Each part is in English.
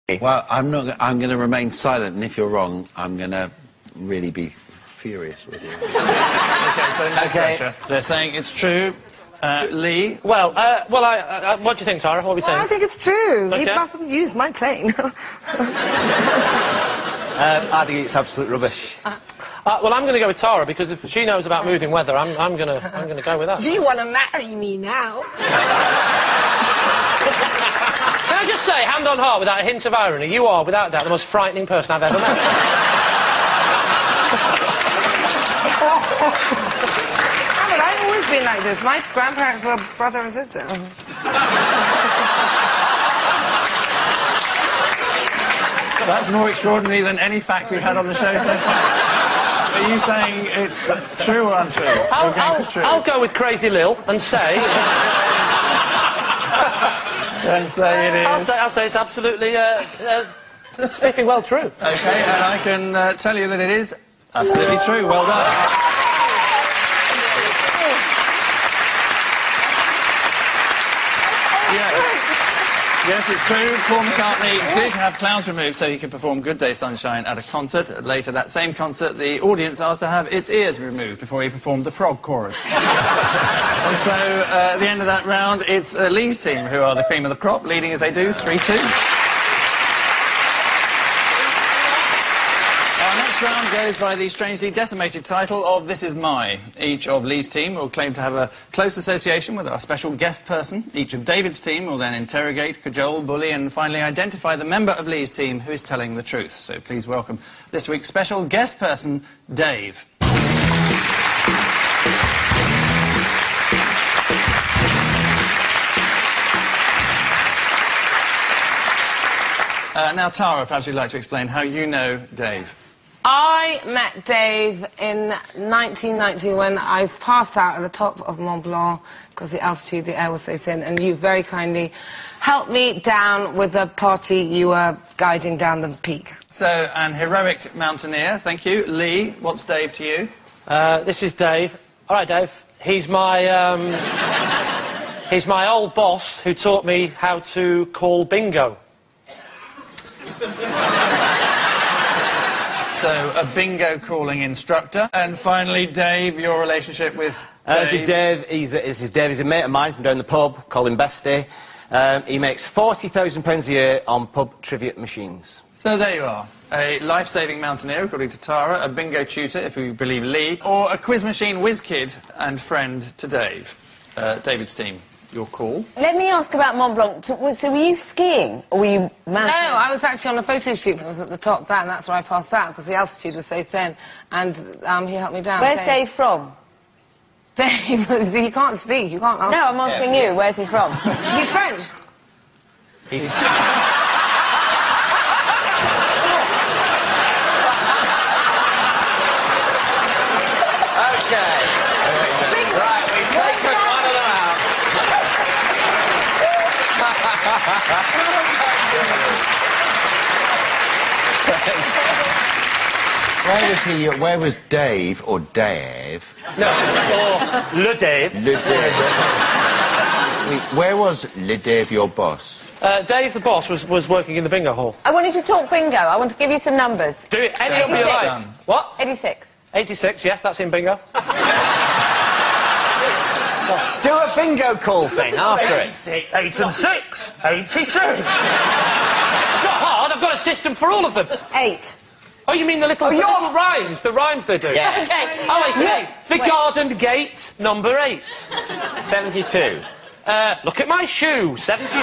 Well, I'm not. I'm going to remain silent, and if you're wrong, I'm going to really be furious with you. Okay, so no pressure. They're saying it's true. Lee? Well, what do you think, Tara? What are we saying? I think it's true. Okay. He mustn't use my plane. I think it's absolute rubbish. Well, I'm going to go with Tara, because if she knows about moving weather, I'm going to go with that. Do you want to marry me now? Can I just say, hand on heart, without a hint of irony, you are, without doubt, the most frightening person I've ever met. But I've always been like this. My grandparents were brother and sister. That's more extraordinary than any fact we've had on the show so far. Are you saying it's true or untrue? I'll go with Crazy Lil and say... And say it is... I'll say it's absolutely, sniffing well true. Okay, and I can tell you that it is absolutely true. Well done. Yes, it's true. Paul McCartney did have clouds removed so he could perform Good Day Sunshine at a concert. Later that same concert, the audience asked to have its ears removed before he performed the frog chorus. And so, at the end of that round, it's Lee's team who are the cream of the crop, leading as they do, 3-2. Our next round goes by the strangely decimated title of This Is My. Each of Lee's team will claim to have a close association with our special guest person. Each of David's team will then interrogate, cajole, bully and finally identify the member of Lee's team who is telling the truth. So please welcome this week's special guest person, Dave. Now, Tara, perhaps you'd like to explain how you know Dave. I met Dave in 1990 when I passed out at the top of Mont Blanc because the altitude, the air was so thin, and you very kindly helped me down with the party you were guiding down the peak. So, an heroic mountaineer, thank you. Lee, what's Dave to you? This is Dave. All right, Dave. He's my old boss who taught me how to call bingo. So, a bingo calling instructor. And finally, Dave, your relationship with Dave. This is Dave. He's a mate of mine from down the pub, call him Bestie. He makes £40,000 a year on pub trivia machines. So there you are. A life-saving mountaineer, according to Tara, a bingo tutor, if we believe Lee, or a quiz machine whiz kid and friend to Dave. David's team. Your call. Let me ask about Mont Blanc. So were you skiing or were you mountaineering? No, I was actually on a photo shoot. I was at the top there, and that's where I passed out because the altitude was so thin. And he helped me down. Where's Dave from? Dave, he can't speak. You can't ask. No, I'm asking you. Where's he from? He's French. He's... Okay. Right, we've taken one of them out. Where was Dave, or Dave? No, or Le Dave. Le Dave. Where was Le Dave, your boss? Dave, the boss, was working in the bingo hall. I want you to talk bingo. I want to give you some numbers. Do it. Any of your life. What? 86. 86, yes, that's in bingo. Do a bingo call thing after it. 8 and 6. 86. It's not hard. I've got a system for all of them. 8. Oh, you mean the little rhymes? The rhymes they do? Yeah. Okay. Oh, I see. The garden gate, number 8. 72. Look at my shoe, 72.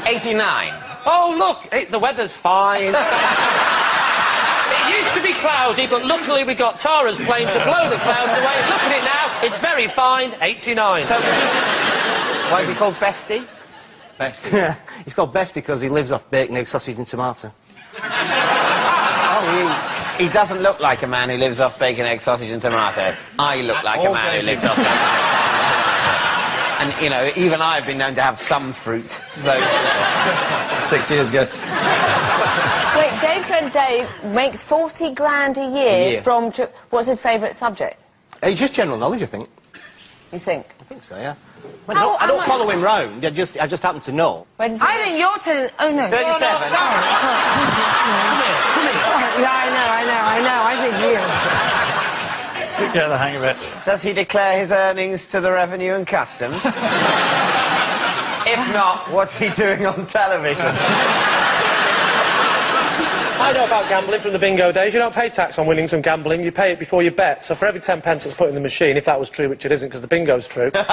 89. Oh, look, the weather's fine. It used to be cloudy, but luckily we got Tara's plane to blow the clouds away. Look at it now, it's very fine, 89. So, why is he called Bestie? Bestie? Yeah, he's called Bestie because he lives off bacon, egg, sausage and tomato. Oh, he doesn't look like a man who lives off bacon, egg, sausage and tomato. I look like a man who lives off bacon, egg, sausage and, you know, even I've been known to have some fruit, so... 6 years ago. Wait, Dave's friend Dave makes 40 grand a year from... What's his favourite subject? It's just general knowledge, I think. You think? I think so, yeah. Well, I don't follow him round. I just happen to know. Where does I think you're telling... Oh, no. 37. Sorry. Yeah, I know. I think you. Should get the hang of it. Does he declare his earnings to the Revenue and Customs? If not, what's he doing on television? I know about gambling from the bingo days. You don't pay tax on winnings from gambling, you pay it before you bet. So for every 10 pence that's put in the machine, if that was true, which it isn't because the bingo's true, a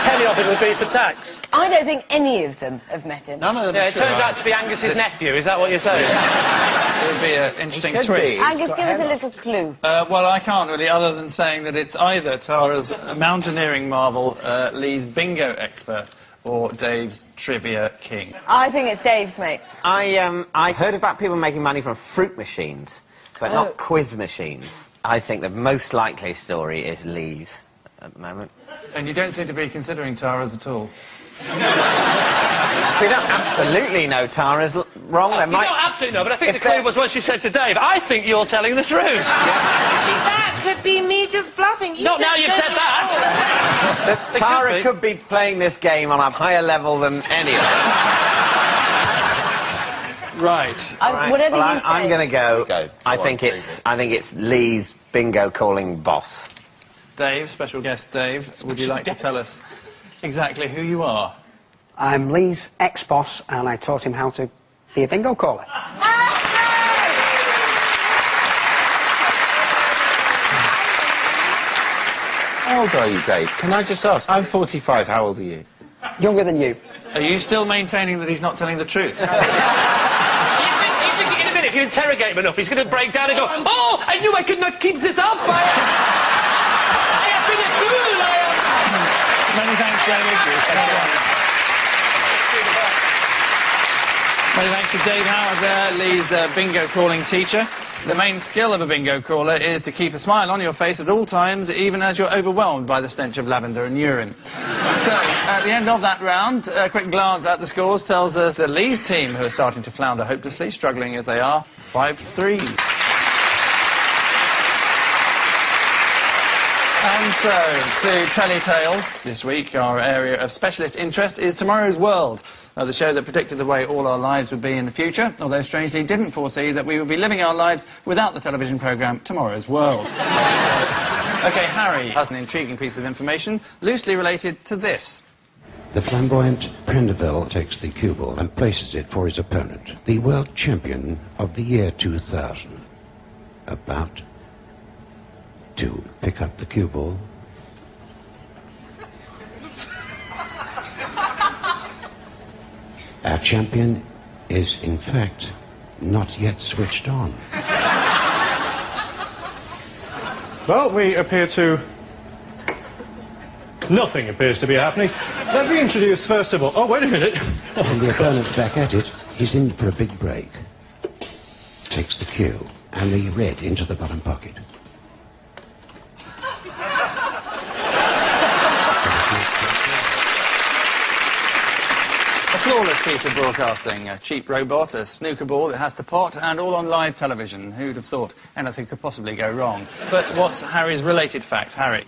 penny of it would be for tax. I don't think any of them have met him. None of them. Yeah, it turns out to be Angus's nephew, is that what you're saying? It would be an interesting could twist. be. Angus, give us a little clue. Well, I can't really, other than saying that it's either Tara's mountaineering marvel, Lee's bingo expert, or Dave's trivia king. I think it's Dave's, mate. I heard about people making money from fruit machines, but not quiz machines. I think the most likely story is Lee's at the moment. And you don't seem to be considering Tara's at all. We don't absolutely know Tara's wrong. There You might... don't absolutely know, but I think If the clue there- was what she said to Dave. I think you're telling the truth. That could be me just bluffing. Not now you've said that. Tara could be. could be playing this game on a higher level than any of us. Right. Whatever Well, you say. I'm going to go. Go. I Go think on, it's Lee's bingo calling boss. Dave, special guest Dave, would you like to tell us exactly who you are? I'm Lee's ex-boss, and I taught him how to be a bingo caller. How old are you, Dave? Can I just ask? I'm 45. How old are you? Younger than you. Are you still maintaining that he's not telling the truth? You think in a minute, if you interrogate him enough, he's going to break down and go, "Oh, I knew I could not keep this up. I have been a fool. Many thanks, David. Many thanks to Dave Howard there, Lee's bingo calling teacher. The main skill of a bingo caller is to keep a smile on your face at all times, even as you're overwhelmed by the stench of lavender and urine. So, at the end of that round, a quick glance at the scores tells us that Lee's team, who are starting to flounder hopelessly, struggling as they are, 5-3. And so, to Telly Tales, this week our area of specialist interest is Tomorrow's World, the show that predicted the way all our lives would be in the future, although strangely didn't foresee that we would be living our lives without the television programme Tomorrow's World. OK, Harry has an intriguing piece of information loosely related to this. The flamboyant Prendeville takes the cue ball and places it for his opponent, the world champion of the year 2000. About to pick up the cue ball. Our champion is, in fact, not yet switched on. Well, we appear to... Nothing appears to be happening. Let me introduce, first of all... Oh, wait a minute. And the opponent back at it, he's in for a big break. Takes the cue and the red into the bottom pocket. A flawless piece of broadcasting, a cheap robot, a snooker ball that has to pot, and all on live television. Who'd have thought anything could possibly go wrong? But what's Harry's related fact, Harry?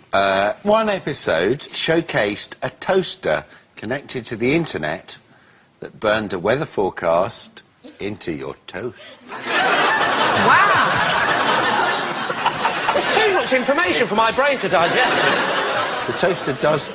One episode showcased a toaster connected to the internet that burned a weather forecast into your toast. Wow. There's too much information for my brain to digest. The toaster does...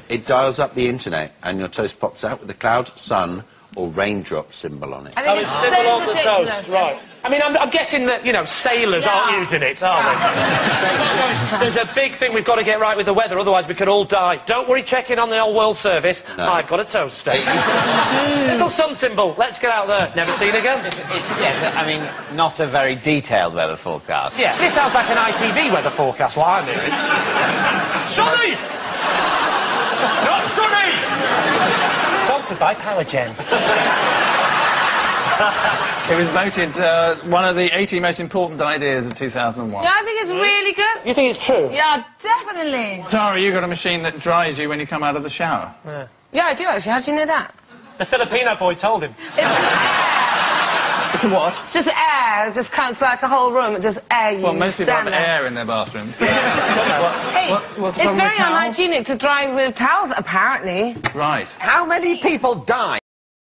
It dials up the internet and your toast pops out with a cloud, sun or raindrop symbol on it. I think Oh, it's symbol on the toast, right. I mean, I'm guessing that, you know, sailors aren't using it, are they? There's a big thing we've got to get right with the weather, otherwise we could all die. Don't worry, check in on the old World Service. No. I've got a toaster. Little sun symbol. Let's get out there. Never seen again. Yes, I mean, not a very detailed weather forecast. Yeah, this sounds like an ITV weather forecast, what I'm hearing. Sunny! Not sunny! Sponsored by Powergen. It was voted one of the 80 most important ideas of 2001. Yeah, I think it's really good. You think it's true? Yeah, definitely. Tara, you got a machine that dries you when you come out of the shower. Yeah, I do actually. How do you know that? The Filipino boy told him. It's It's a what? It's just air. It just counts like a whole room. It just air. You Well, most people have stand there. air in their bathrooms. Hey, what's the it's problem very with towels? unhygienic to dry with towels, apparently. Right. How many people die